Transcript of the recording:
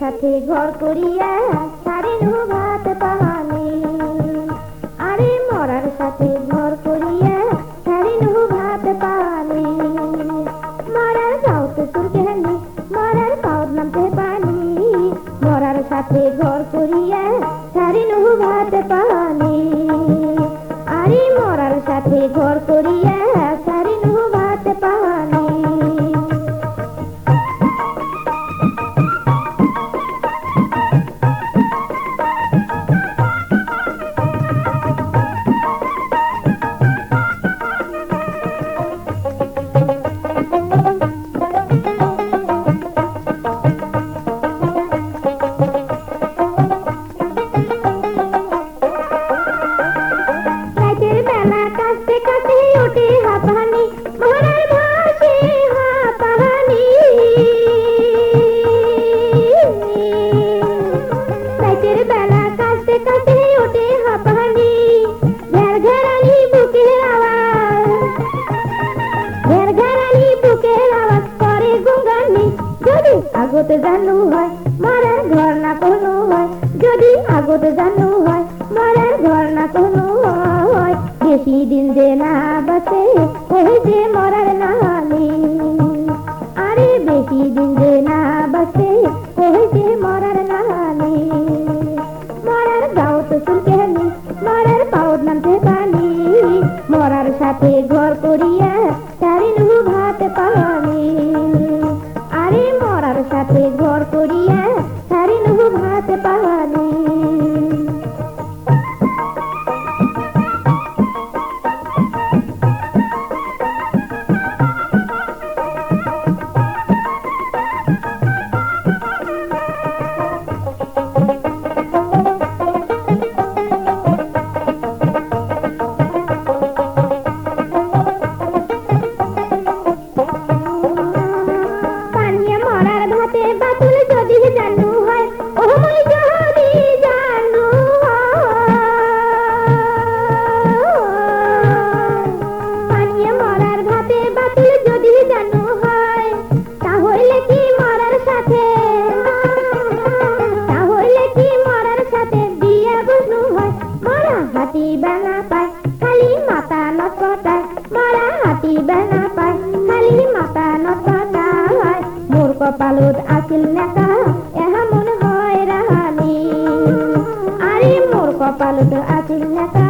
সাথে ঘর করিয়া ছাড়িনু ভাত পানি। আরে মরার সাথে ঘর করিয়া ছাড়িনু ভাত পানি। মরার গাও তো তোর গেলি মরার পাওয়ার নামতে পানি। মরার সাথে ঘর করিয়া ছাড়িনু ভাত পানি। আরে মরার সাথে ঘর করিয়া ছাড়িনু ভাত পানি। আগত জানু হয় মরার ঘর না কোনো হয়। যদি আগত জানু হয় মরার ঘর না কোনো হয়। বেশি দিন যে না বাঁচে ওই যে মরার নামে। আরে বেশি দিন যে না বাঁচে ওই যে মরার নামে। মরার গাও তো চুলকেনি মরার পাওয়ার নামতে পানি। মরার সাথে ঘর করিয়া ছাড়িনু ভাত পানি। আরে মরার সাথে ঘর করিয়া ছাড়িনু ভাত পানি। কপালত আছিল নেকা এহা মন হয় রাহানি। আরে মোর কপালত আছিল নেকা